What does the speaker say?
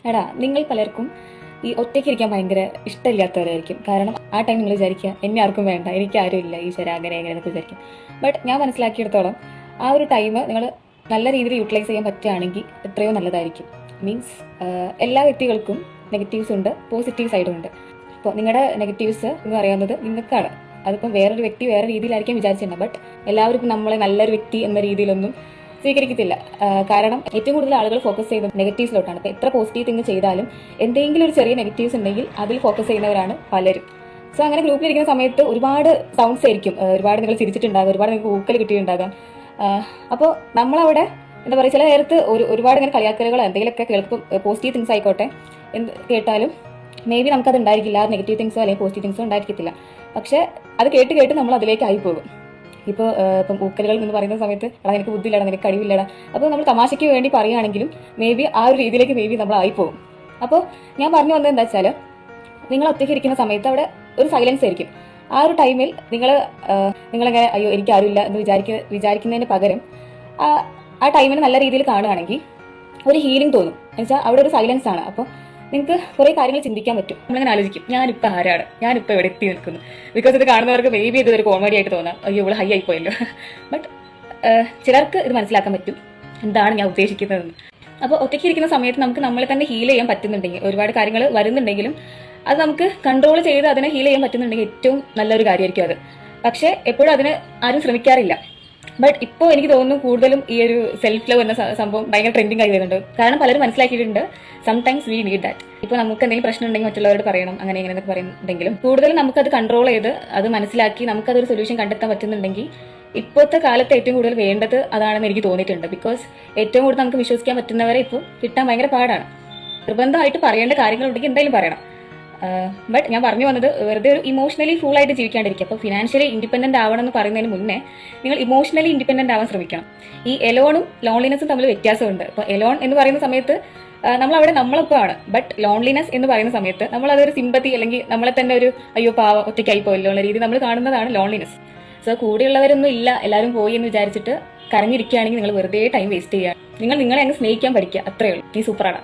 എടാ, നിങ്ങൾ പലർക്കും ഈ ഒറ്റയ്ക്ക് ഇരിക്കാൻ ഭയങ്കര ഇഷ്ടമില്ലാത്തവരായിരിക്കും. കാരണം ആ ടൈം നിങ്ങൾ വിചാരിക്കുക എന്നെ ആർക്കും വേണ്ട, എനിക്ക് ആരും ഇല്ല, ഈശ്വര അങ്ങനെ എങ്ങനെ എന്നൊക്കെ വിചാരിക്കും. ബട്ട് ഞാൻ മനസ്സിലാക്കിയെടുത്തോളം ആ ഒരു ടൈം നിങ്ങൾ നല്ല രീതിയിൽ യൂട്ടിലൈസ് ചെയ്യാൻ പറ്റുകയാണെങ്കിൽ എത്രയോ നല്ലതായിരിക്കും. മീൻസ് എല്ലാ വ്യക്തികൾക്കും നെഗറ്റീവ്സ് ഉണ്ട്, പോസിറ്റീവ് സൈഡും ഉണ്ട്. ഇപ്പോൾ നിങ്ങളുടെ നെഗറ്റീവ്സ് എന്ന് പറയുന്നത് നിങ്ങൾക്കാണ്. അതിപ്പം വേറൊരു വ്യക്തി വേറെ രീതിയിലായിരിക്കും വിചാരിച്ചിട്ടുണ്ട്. ബട്ട് എല്ലാവർക്കും നമ്മളെ നല്ലൊരു വ്യക്തി എന്ന രീതിയിലൊന്നും സ്വീകരിക്കത്തില്ല. കാരണം ഏറ്റവും കൂടുതൽ ആളുകൾ ഫോക്കസ് ചെയ്യുന്നത് നെഗറ്റീവ്സിലോട്ടാണ്. ഇപ്പോൾ എത്ര പോസിറ്റീവ് തിങ്ക് ചെയ്താലും എന്തെങ്കിലും ഒരു ചെറിയ നെഗറ്റീവ്സ് ഉണ്ടെങ്കിൽ അതിൽ ഫോക്കസ് ചെയ്യുന്നവരാണ് പലരും. സോ അങ്ങനെ ഗ്രൂപ്പിലിരിക്കുന്ന സമയത്ത് ഒരുപാട് സൗണ്ട്സ് ആയിരിക്കും, ഒരുപാട് നിങ്ങൾ ചിരിച്ചിട്ടുണ്ടാകും, ഒരുപാട് നിങ്ങൾക്ക് ഊക്കൽ കിട്ടിയിട്ടുണ്ടാകാം. അപ്പോൾ നമ്മളവിടെ എന്താ പറയുക, ചില നേരത്ത് ഒരുപാട് ഇങ്ങനെ കളിയാക്കലുകളോ എന്തെങ്കിലുമൊക്കെ കേൾക്കും. പോസിറ്റീവ് തിങ്സ് ആയിക്കോട്ടെ എന്ത് കേട്ടാലും മേ ബി നമുക്കത് ഉണ്ടായിരിക്കില്ല, നെഗറ്റീവ് തിങ്സോ അല്ലെങ്കിൽ പോസിറ്റീവ് തിങ്സോ ഉണ്ടായിരിക്കത്തില്ല. പക്ഷെ അത് കേട്ട് കേട്ട് നമ്മൾ അതിലേക്ക് ആയിപ്പോകും. ഇപ്പോൾ ഇപ്പം ഊക്കലുകൾ എന്ന് പറയുന്ന സമയത്ത് എടാ എനിക്ക് ബുദ്ധിയില്ലടാ, നിനക്ക് കഴിവില്ലടാ, അപ്പോൾ നമ്മൾ തമാശയ്ക്ക് വേണ്ടി പറയുകയാണെങ്കിലും മേ ബി ആ ഒരു രീതിയിലേക്ക് മേ ബി നമ്മൾ ആയിപ്പോകും. അപ്പോൾ ഞാൻ പറഞ്ഞു വന്നത് എന്താ വെച്ചാൽ, നിങ്ങൾ ഒറ്റയ്ക്ക് ഇരിക്കുന്ന സമയത്ത് അവിടെ ഒരു സൈലൻസ് ആയിരിക്കും. ആ ഒരു ടൈമിൽ നിങ്ങളിങ്ങനെ അയ്യോ എനിക്ക് ആരുമില്ല എന്ന് വിചാരിക്കുന്നതിന് പകരം ആ ടൈമിന് നല്ല രീതിയിൽ കാണുകയാണെങ്കിൽ ഒരു ഹീലിംഗ് തോന്നും. എന്നുവെച്ചാൽ അവിടെ ഒരു സൈലൻസ് ആണ്. അപ്പോൾ നിങ്ങൾക്ക് കുറേ കാര്യങ്ങൾ ചിന്തിക്കാൻ പറ്റും. നമ്മളിങ്ങനെ ആലോചിക്കും, ഞാനിപ്പോൾ ആരാണ്, ഞാനിപ്പോൾ എവിടെ എത്തി നിൽക്കുന്നു. ബിക്കോസ് ഇത് കാണുന്നവർക്ക് മേ ബി ഇതൊരു കോമഡി ആയിട്ട് തോന്നാം, അയ്യോ ഇവിടെ ഹൈ ആയിപ്പോയല്ലോ. ബട്ട് ചിലർക്ക് ഇത് മനസ്സിലാക്കാൻ പറ്റും എന്താണ് ഞാൻ ഉദ്ദേശിക്കുന്നതെന്ന്. അപ്പോൾ ഒറ്റയ്ക്ക് ഇരിക്കുന്ന സമയത്ത് നമുക്ക് നമ്മളെ തന്നെ ഹീൽ ചെയ്യാൻ പറ്റുന്നുണ്ടെങ്കിൽ, ഒരുപാട് കാര്യങ്ങൾ വരുന്നുണ്ടെങ്കിലും അത് നമുക്ക് കൺട്രോൾ ചെയ്ത് അതിനെ ഹീൽ ചെയ്യാൻ പറ്റുന്നുണ്ടെങ്കിൽ ഏറ്റവും നല്ലൊരു കാര്യമായിരിക്കും അത്. പക്ഷേ എപ്പോഴും അതിന് ആരും ശ്രമിക്കാറില്ല. ബട്ട് ഇപ്പോൾ എനിക്ക് തോന്നുന്നു കൂടുതലും ഈ ഒരു സെൽഫ് ലവ് എന്ന സംഭവം ഭയങ്കര ട്രെൻഡിങ് ആയി വരുന്നുണ്ട്. കാരണം പലരും മനസ്സിലാക്കിയിട്ടുണ്ട് സംടൈംസ് വി നീഡ് ദാറ്റ്. ഇപ്പോൾ നമുക്ക് എന്തെങ്കിലും പ്രശ്നം ഉണ്ടെങ്കിൽ മറ്റുള്ളവരോട് പറയണം, അങ്ങനെ എങ്ങനെ എന്നൊക്കെ പറയുന്നുണ്ടെങ്കിലും കൂടുതലും നമുക്കത് കൺട്രോൾ ചെയ്ത് അത് മനസ്സിലാക്കി നമുക്കതൊരു സൊല്യൂഷൻ കണ്ടെത്താൻ പറ്റുന്നുണ്ടെങ്കിൽ ഇപ്പോഴത്തെ കാലത്ത് ഏറ്റവും കൂടുതൽ വേണ്ടത് അതാണെന്ന് എനിക്ക് തോന്നിയിട്ടുണ്ട്. ബിക്കോസ് ഏറ്റവും കൂടുതൽ നമുക്ക് വിശ്വസിക്കാൻ പറ്റുന്നവരെ ഇപ്പോൾ കിട്ടാൻ ഭയങ്കര പാടാണ്. നിർബന്ധമായിട്ട് പറയേണ്ട കാര്യങ്ങളുണ്ടെങ്കിൽ എന്തായാലും പറയണം. ബട്ട് ഞാൻ പറഞ്ഞു വന്നത് വെറുതെ ഒരു ഇമോഷണലി ഫുൾ ആയിട്ട് ജീവിക്കാണ്ടിരിക്കുക. അപ്പോൾ ഫിനാൻഷ്യലി ഇൻഡിപെൻഡന്റ് ആവണം എന്ന് പറയുന്നതിന് മുന്നേ നിങ്ങൾ ഇമോഷണലി ഇൻഡിപെൻഡന്റ് ആവാൻ ശ്രമിക്കണം. ഈ എലോണും ലോൺലിനെസ്സും തമ്മിൽ വ്യത്യാസമുണ്ട്. ഇപ്പോൾ എലോൺ എന്ന് പറയുന്ന സമയത്ത് നമ്മളവിടെ നമ്മളൊപ്പം ആണ്. ബട്ട് ലോൺലിനെസ് എന്ന് പറയുന്ന സമയത്ത് നമ്മൾ അതൊരു സിമ്പതി അല്ലെങ്കിൽ നമ്മളെ തന്നെ ഒരു അയ്യോ പാവ ഒറ്റയ്ക്കായി പോയല്ലോ ഉള്ള രീതി നമ്മൾ കാണുന്നതാണ് ലോൺലിനെസ്. സോ കൂടെയുള്ളവരൊന്നും ഇല്ല, എല്ലാവരും പോയി എന്ന് വിചാരിച്ചിട്ട് കരഞ്ഞിരിക്കുകയാണെങ്കിൽ നിങ്ങൾ വെറുതെ ടൈം വേസ്റ്റ് ചെയ്യുക. നിങ്ങൾ നിങ്ങളെ അങ്ങ് സ്നേഹിക്കാൻ പഠിക്കുക, അത്രയേ ഉള്ളൂ. നീ സൂപ്പറാണ്.